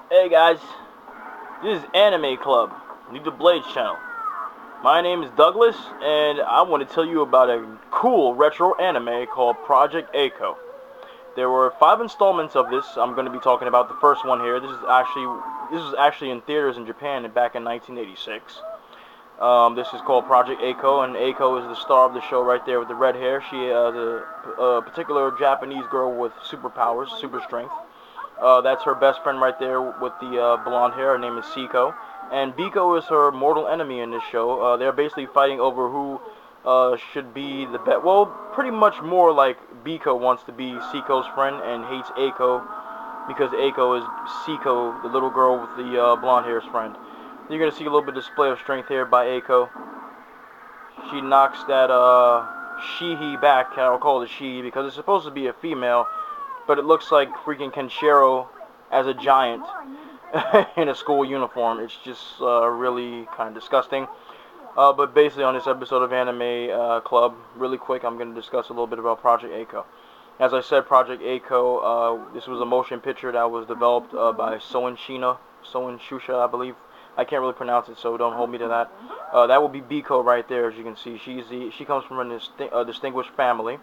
Hey guys, this is Anime Club, Need the Blades channel. My name is Douglas, and I want to tell you about a cool retro anime called Project A-ko. There were 5 installments of this. I'm going to be talking about the first one here. This was actually in theaters in Japan back in 1986. This is called Project A-ko, and A-ko is the star of the show right there with the red hair. She is a particular Japanese girl with superpowers, super strength. That's her best friend right there with the blonde hair. Her name is Seiko. And Biko is her mortal enemy in this show. They're basically fighting over who should be the best. Well, pretty much more like Biko wants to be Seiko's friend and hates Eiko because Eiko is Seiko, the little girl with the blonde hair's friend. You're going to see a little bit of display of strength here by Eiko. She knocks that Shihi back. I'll call it Shihi because it's supposed to be a female, but it looks like freaking Kenshiro as a giant in a school uniform. It's just really kind of disgusting. But basically on this episode of Anime Club, really quick, I'm going to discuss a little bit about Project A-ko. As I said, Project A-ko, this was a motion picture that was developed by Soen Shusha, I believe. I can't really pronounce it, so don't hold me to that. That will be Biko right there, as you can see. She comes from a distinguished family.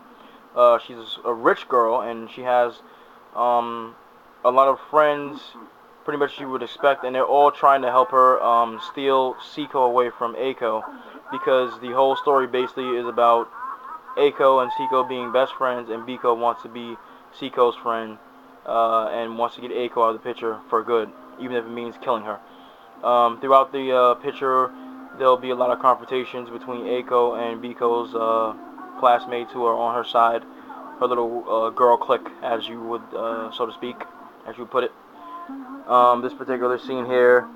She's a rich girl, and she has a lot of friends, pretty much you would expect, and they're all trying to help her steal Seiko away from Eiko, because the whole story basically is about Eiko and Seiko being best friends, and Biko wants to be Seiko's friend, and wants to get Eiko out of the picture for good, even if it means killing her. Throughout the picture, there'll be a lot of confrontations between Eiko and Biko's classmates who are on her side, her little girl clique, as you would, so to speak, as you put it. This particular scene here,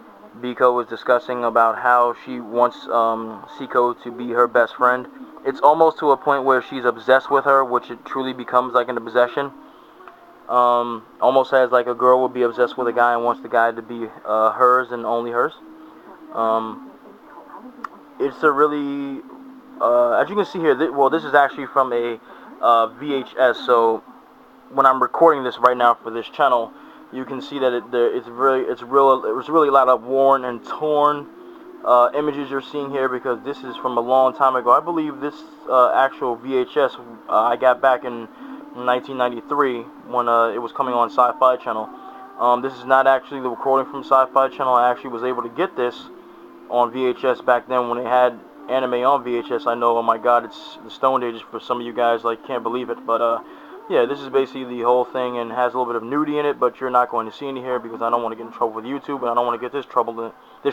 Biko was discussing about how she wants Seiko to be her best friend. It's almost to a point where she's obsessed with her, which it truly becomes like an obsession. Almost as like a girl would be obsessed with a guy and wants the guy to be hers and only hers. It's a really, as you can see here, this is actually from a VHS, so when I'm recording this right now for this channel, you can see that it's really a lot of worn and torn images you're seeing here, because this is from a long time ago. I believe this actual VHS I got back in 1993 when it was coming on Sci-Fi Channel. This is not actually the recording from Sci-Fi Channel. I actually was able to get this on VHS back then when they had anime on VHS. I know, oh my god, it's the Stone Ages for some of you guys, like, can't believe it, but yeah, this is basically the whole thing, and has a little bit of nudity in it, but you're not going to see any here because I don't want to get in trouble with YouTube, and I don't want to get this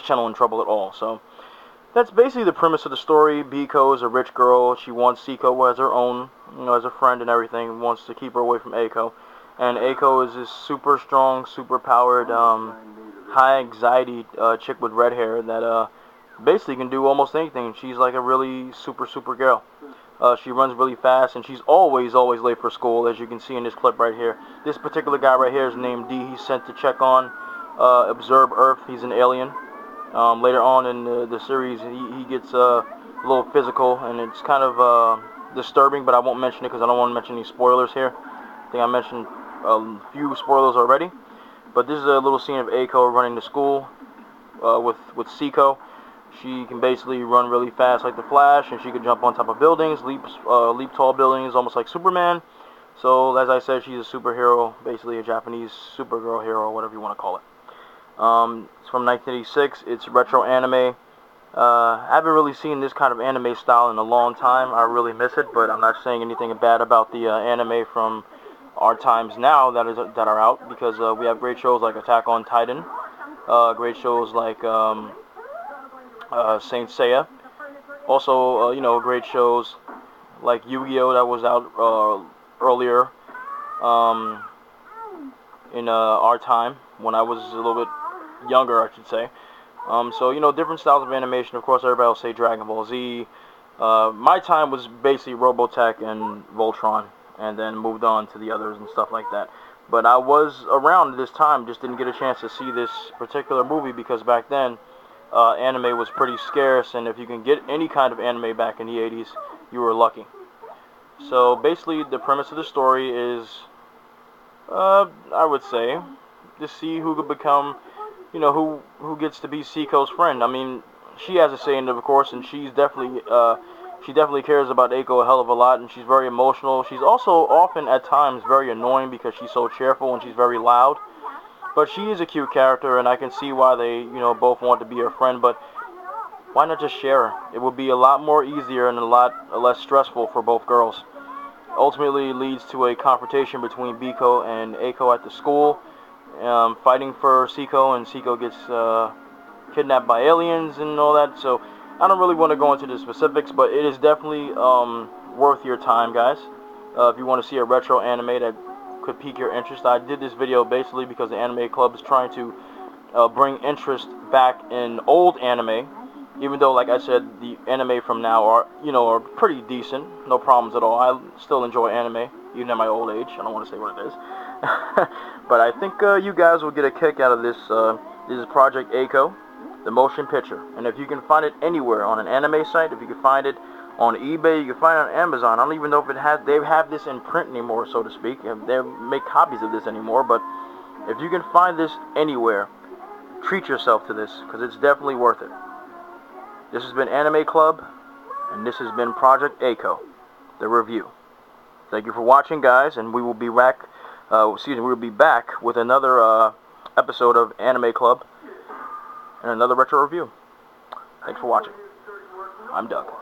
channel in trouble at all. So that's basically the premise of the story. Biko is a rich girl. She wants Seiko as her own, as a friend and everything. Wants to keep her away from Eiko. And Eiko is this super strong, super powered, high anxiety chick with red hair that basically can do almost anything. She's like a really super girl. She runs really fast, and she's always late for school, as you can see in this clip right here. This particular guy right here is named D. He's sent to check on, observe Earth. He's an alien. Later on in the series, he gets a little physical, and it's kind of disturbing, but I won't mention it because I don't want to mention any spoilers here. I think I mentioned a few spoilers already. But this is a little scene of Eiko running to school with Seiko. She can basically run really fast like the Flash, and she can jump on top of buildings, leap tall buildings, almost like Superman. So, as I said, she's a superhero, basically a Japanese Supergirl hero, whatever you want to call it. It's from 1986. It's retro anime. I haven't really seen this kind of anime style in a long time. I really miss it, but I'm not saying anything bad about the anime from our times now that are out, because we have great shows like Attack on Titan, great shows like Saint Seiya. Also, great shows like Yu-Gi-Oh! That was out earlier in our time, when I was a little bit younger, I should say. So, different styles of animation. Of course, everybody will say Dragon Ball Z. My time was basically Robotech and Voltron, and then moved on to the others and stuff like that. But I was around this time, just didn't get a chance to see this particular movie, because back then, anime was pretty scarce, and if you can get any kind of anime back in the 80s, you were lucky. So basically, the premise of the story is, I would say, to see who could become, you know, who gets to be Seiko's friend. I mean, she has a say in it, of course, and she definitely cares about Eiko a hell of a lot, and she's very emotional. She's also often, at times, very annoying because she's so cheerful and she's very loud. But she is a cute character, and I can see why they, you know, both want to be her friend. But why not just share her? It would be a lot more easier and a lot less stressful for both girls. Ultimately, it leads to a confrontation between Biko and Eiko at the school, fighting for Seiko, and Seiko gets kidnapped by aliens and all that. So I don't really want to go into the specifics, but it is definitely worth your time, guys. If you want to see a retro anime that could pique your interest, I did this video basically because the Anime Club is trying to bring interest back in old anime. Even though, like I said, the anime from now are pretty decent, no problems at all. I still enjoy anime, even at my old age. I don't want to say what it is. But I think you guys will get a kick out of this. This is Project Eiko, the motion picture. And if you can find it anywhere on an anime site, if you can find it on eBay, you can find it on Amazon. I don't even know if they have this in print anymore, so to speak. They make copies of this anymore. But if you can find this anywhere, treat yourself to this, because it's definitely worth it. This has been Anime Club, and this has been Project Eiko, the review. Thank you for watching, guys, and we will be back. We'll be back with another episode of Anime Club and another retro review. Thanks for watching. I'm Doug.